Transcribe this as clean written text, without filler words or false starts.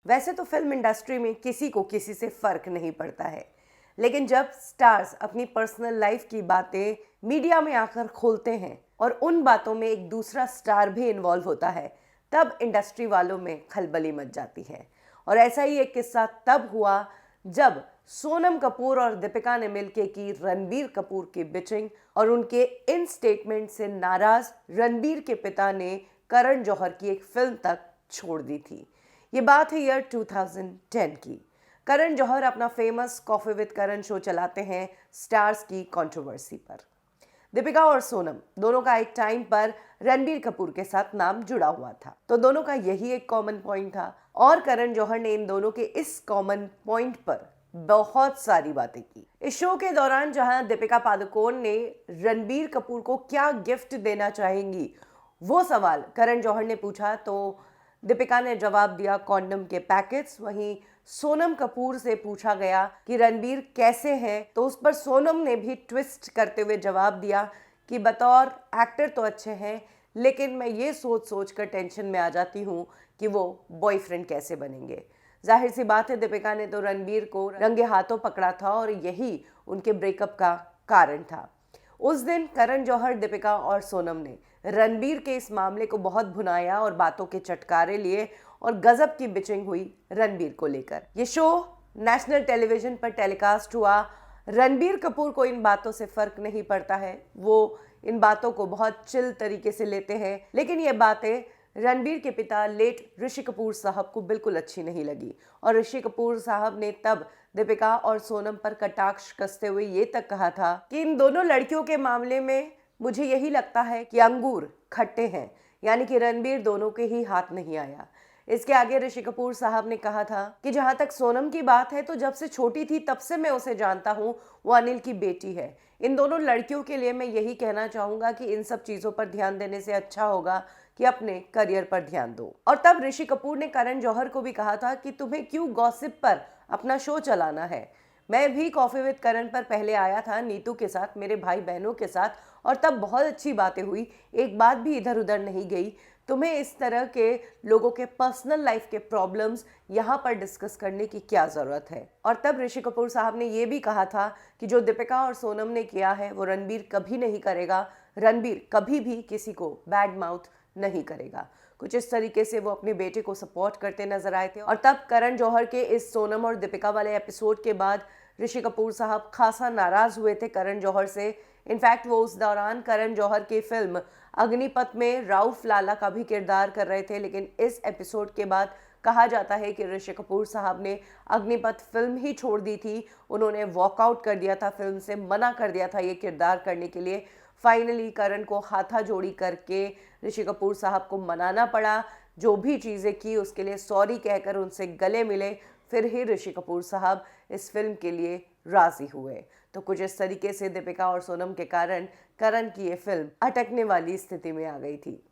वैसे तो film industry में किसी को किसी से फर्क नहीं पड़ता है, लेकिन जब स्टार्स अपनी पर्सनल लाइफ की बातें मीडिया में आकर खोलते हैं और उन बातों में एक दूसरा स्टार भी इन्वॉल्व होता है, तब इंडस्ट्री वालों में खलबली मच जाती है। और ऐसा ही एक किस्सा तब हुआ जब सोनम कपूर और दीपिका ने मिलकर की रणबीर कपूर की बिचिंग, और उनके इन स्टेटमेंट से नाराज रणबीर के पिता ने करण जौहर की एक फिल्म तक छोड़ दी थी। ये बात है ईयर 2010 की। करण जौहर अपना famous coffee with Karan show चलाते हैं स्टार्स की कंट्रोवर्सी पर। दीपिका और सोनम दोनों का एक टाइम पर रणबीर कपूर के साथ नाम जुड़ा हुआ था, तो दोनों का यही एक कॉमन पॉइंट था और करण जौहर ने इन दोनों के इस कॉमन पॉइंट पर बहुत सारी बातें की। इस शो के दौरान जहां दीपिका पादुकोण ने रणबीर कपूर को क्या गिफ्ट देना चाहेंगी, वो सवाल करण जौहर ने पूछा तो दीपिका ने जवाब दिया कॉन्डम के पैकेट्स। वहीं सोनम कपूर से पूछा गया कि रणबीर कैसे हैं, तो उस पर सोनम ने भी ट्विस्ट करते हुए जवाब दिया कि बतौर एक्टर तो अच्छे हैं, लेकिन मैं ये सोच सोच कर टेंशन में आ जाती हूँ कि वो बॉयफ्रेंड कैसे बनेंगे। जाहिर सी बात है, दीपिका ने तो रणबीर को रंगे हाथों पकड़ा था और यही उनके ब्रेकअप का कारण था। उस दिन करण जौहर, दीपिका और सोनम ने रणबीर के इस मामले को बहुत भुनाया और बातों के चटकारे लिए और गजब की बिचिंग हुई रणबीर को लेकर। ये शो नेशनल टेलीविजन पर टेलीकास्ट हुआ। रणबीर कपूर को इन बातों से फर्क नहीं पड़ता है, वो इन बातों को बहुत चिल तरीके से लेते हैं, लेकिन ये बातें रणबीर के पिता लेट ऋषि कपूर साहब को बिल्कुल अच्छी नहीं लगी और ऋषि कपूर साहब ने तब दीपिका और सोनम पर कटाक्ष कसते हुए ये तक कहा था कि इन दोनों लड़कियों के मामले में मुझे यही लगता है कि अंगूर खट्टे हैं, यानी कि रणबीर दोनों के ही हाथ नहीं आया। इसके आगे ऋषि कपूर साहब ने कहा था कि जहां तक सोनम की बात है, तो जब से छोटी थी तब से मैं उसे जानता हूं, वो अनिल की बेटी है। इन दोनों लड़कियों के लिए मैं यही कहना चाहूंगा कि इन सब चीजों पर ध्यान देने से अच्छा होगा कि अपने करियर पर ध्यान दो। और तब ऋषि कपूर ने करण जौहर को भी कहा था कि तुम्हें क्यों गॉसिप पर अपना शो चलाना है। मैं भी कॉफी विद करण पर पहले आया था नीतू के साथ, मेरे भाई बहनों के साथ, और तब बहुत अच्छी बातें हुई, एक बात भी इधर उधर नहीं गई। तुम्हें इस तरह के लोगों के पर्सनल लाइफ के प्रॉब्लम्स यहाँ पर डिस्कस करने की क्या ज़रूरत है। और तब ऋषि कपूर साहब ने ये भी कहा था कि जो दीपिका और सोनम ने किया है वो रणबीर कभी नहीं करेगा, रणबीर कभी भी किसी को बैड माउथ नहीं करेगा। कुछ इस तरीके से वो अपने बेटे को सपोर्ट करते नजर आए थे। और तब करण जौहर के इस सोनम और दीपिका वाले एपिसोड के बाद ऋषि कपूर साहब खासा नाराज हुए थे करण जौहर से। इनफैक्ट वो उस दौरान करण जौहर की फिल्म अग्निपथ में राउफ लाला का भी किरदार कर रहे थे, लेकिन इस एपिसोड के बाद कहा जाता है कि ऋषि कपूर साहब ने अग्निपथ फिल्म ही छोड़ दी थी। उन्होंने वॉकआउट कर दिया था, फिल्म से मना कर दिया था ये किरदार करने के लिए। फाइनली करण को हाथाजोड़ी करके ऋषि कपूर साहब को मनाना पड़ा, जो भी चीज़ें की उसके लिए सॉरी कहकर उनसे गले मिले, फिर ही ऋषि कपूर साहब इस फिल्म के लिए राजी हुए। तो कुछ इस तरीके से दीपिका और सोनम के कारण करण की ये फिल्म अटकने वाली स्थिति में आ गई थी।